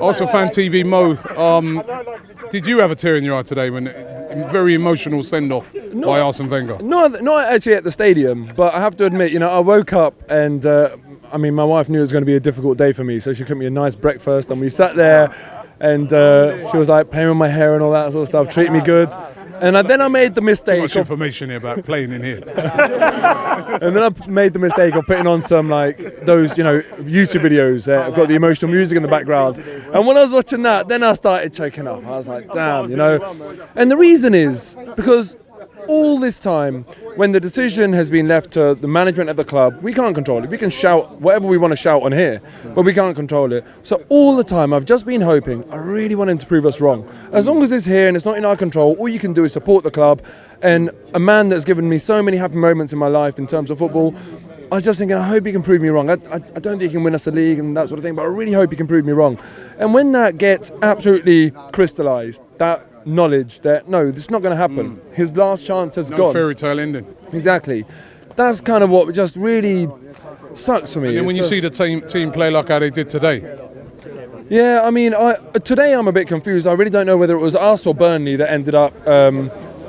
ArsenalFanTV Mo, did you have a tear in your eye today when very emotional send-off by Arsene Wenger? Not actually at the stadium, but I have to admit, I woke up and my wife knew it was going to be a difficult day for me, so she cooked me a nice breakfast and we sat there and she was like playing with my hair and all that sort of stuff, treating me good. And then I made the mistake. Too much information here about playing in here. And then I made the mistake of putting on some those YouTube videos that have got the emotional music in the background. And when I was watching that, then I started choking up. I was like, damn, And the reason is because all this time, when the decision has been left to the management of the club, we can't control it. We can shout whatever we want to shout on here, but we can't control it. So all the time, I've just been hoping, I really want him to prove us wrong. As long as it's here and it's not in our control, all you can do is support the club. And a man that's given me so many happy moments in my life in terms of football, I was just thinking, I hope he can prove me wrong. I don't think he can win us a league and that sort of thing, but I really hope he can prove me wrong. And when that gets absolutely crystallised, that knowledge that no, this is not going to happen. His last chance has gone. Fairy tale ending. Exactly. That's kind of what just really sucks for me. And then when you see the team play like how they did today. Yeah, today I'm a bit confused. I really don't know whether it was us or Burnley that ended up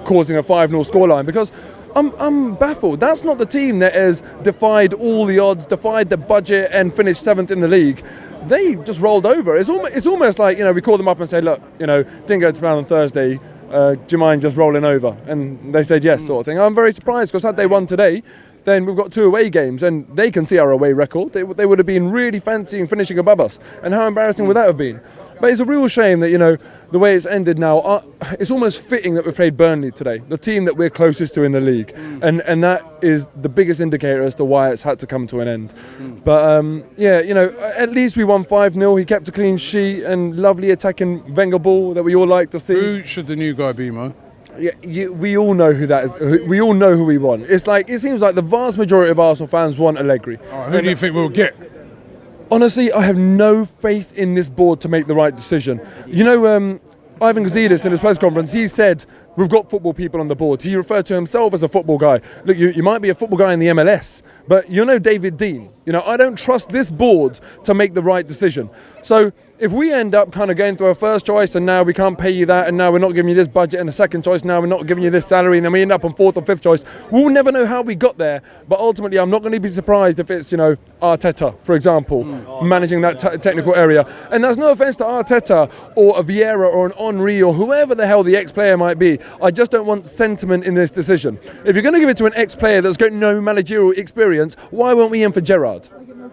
causing a 5-0 scoreline, because I'm baffled. That's not the team that has defied all the odds, defied the budget and finished 7th in the league. They just rolled over. It's almost like, we call them up and say, look, didn't go to plan on Thursday. Do you mind just rolling over? And they said yes, sort of thing. I'm very surprised, because had they won today, then we've got 2 away games and they can see our away record. They would have been really fancying finishing above us. And how embarrassing would that have been? But it's a real shame that, the way it's ended now, it's almost fitting that we've played Burnley today, the team that we're closest to in the league. And that is the biggest indicator as to why it's had to come to an end. But, at least we won 5-0. He kept a clean sheet and lovely attacking Wengerball that we all like to see. Who should the new guy be, Mo? Yeah, we all know who that is. We all know who we want. It seems like the vast majority of Arsenal fans want Allegri. Right, who do you think we'll get? Honestly, I have no faith in this board to make the right decision. Ivan Gazidis in his press conference, he said, we've got football people on the board. He referred to himself as a football guy. Look, you might be a football guy in the MLS, but David Dean. I don't trust this board to make the right decision. So if we end up kind of going through our first choice and now we can't pay you that and now we're not giving you this budget, and a second choice, now we're not giving you this salary, and then we end up on 4th or 5th choice, we'll never know how we got there. But ultimately, I'm not going to be surprised if it's, Arteta, for example, managing that technical area. And that's no offence to Arteta or a Vieira or an Henry or whoever the hell the ex-player might be. I just don't want sentiment in this decision. If you're going to give it to an ex-player that's got no managerial experience, why weren't we in for Gerrard?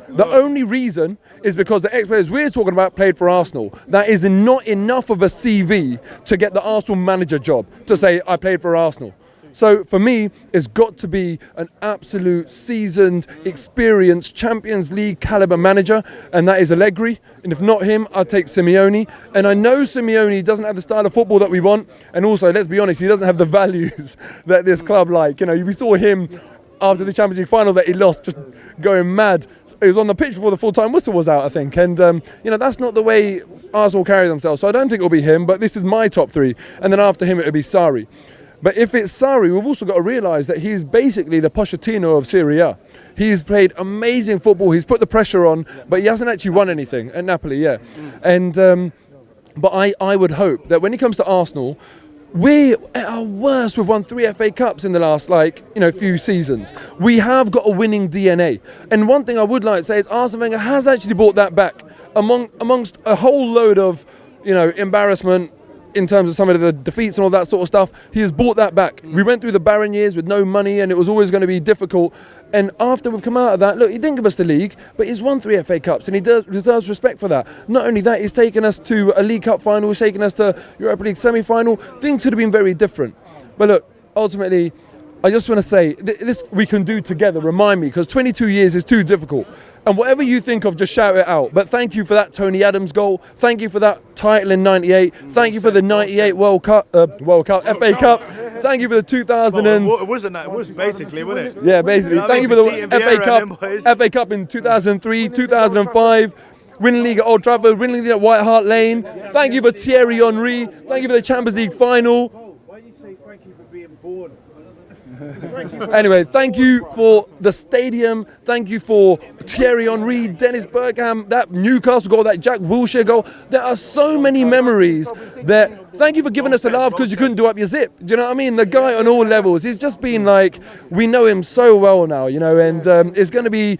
The only reason is because the ex-players we're talking about played for Arsenal. That is not enough of a CV to get the Arsenal manager job, to say, I played for Arsenal. So for me, it's got to be an absolute seasoned, experienced Champions League caliber manager, and that is Allegri. And if not him, I'd take Simeone. And I know Simeone doesn't have the style of football that we want, and also, let's be honest, he doesn't have the values that this club like. We saw him after the Champions League final that he lost, just going mad. He was on the pitch before the full-time whistle was out, I think. And, that's not the way Arsenal carry themselves. So I don't think it'll be him, but this is my top 3. And then after him, it'll be Sarri. But if it's Sarri, we've also got to realise that he's basically the Pochettino of Serie A. He's played amazing football. He's put the pressure on, but he hasn't actually won anything at Napoli yet. And but I would hope that when he comes to Arsenal, we're at our worst. We've won 3 FA Cups in the last, few seasons. We have got a winning DNA. And one thing I would like to say is Arsene Wenger has actually brought that back amongst a whole load of, embarrassment in terms of some of the defeats and all that sort of stuff. He has brought that back. We went through the barren years with no money and it was always going to be difficult. And after we've come out of that, look, he didn't give us the league, but he's won 3 FA Cups and he deserves respect for that. Not only that, he's taken us to a League Cup final, he's taken us to Europa League semi-final. Things could have been very different. But look, ultimately, I just want to say, this we can do together, remind me, because 22 years is too difficult. And whatever you think of, just shout it out. But thank you for that Tony Adams goal. Thank you for that title in '98. Thank you for the '98 FA Cup. Thank you for the 2000 and... It was basically, wasn't it? Yeah, basically. Thank you for the FA Cup in 2003, 2005. Winning league at Old Trafford, winning league at White Hart Lane. Thank you for Thierry Henry. Thank you for the Champions League final. Why do you say thank you for being born? Anyway, thank you for the stadium. Thank you for Thierry Henry, Dennis Bergkamp, that Newcastle goal, that Jack Wilshere goal. There are so many memories that. Thank you for giving us a laugh because you couldn't do up your zip. Do you know what I mean? The guy on all levels, he's just been like, we know him so well now, you know, and it's going to be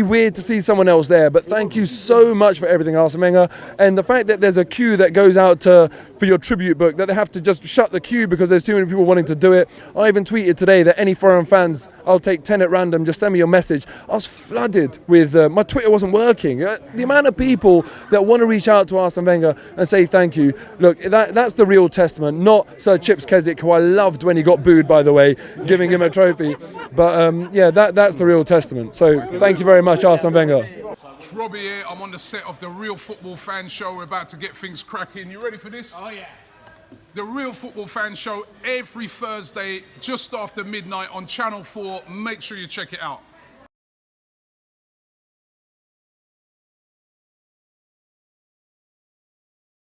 weird to see someone else there. But thank you so much for everything, Arsene Wenger. And the fact that there's a queue that goes out for your tribute book, that they have to just shut the queue because there's too many people wanting to do it. I even tweeted today that any foreign fans, I'll take 10 at random, just send me your message. I was flooded with, my Twitter wasn't working. The amount of people that want to reach out to Arsene Wenger and say thank you. Look, that's the real testament, not Sir Chips Keswick, who I loved when he got booed, by the way, giving him a trophy. But yeah, that's the real testament. So thank you very much, Arsene Wenger. It's Robbie here. I'm on the set of the Real Football Fan Show. We're about to get things cracking. You ready for this? Oh, yeah. The Real Football Fan Show every Thursday just after midnight on Channel 4. Make sure you check it out.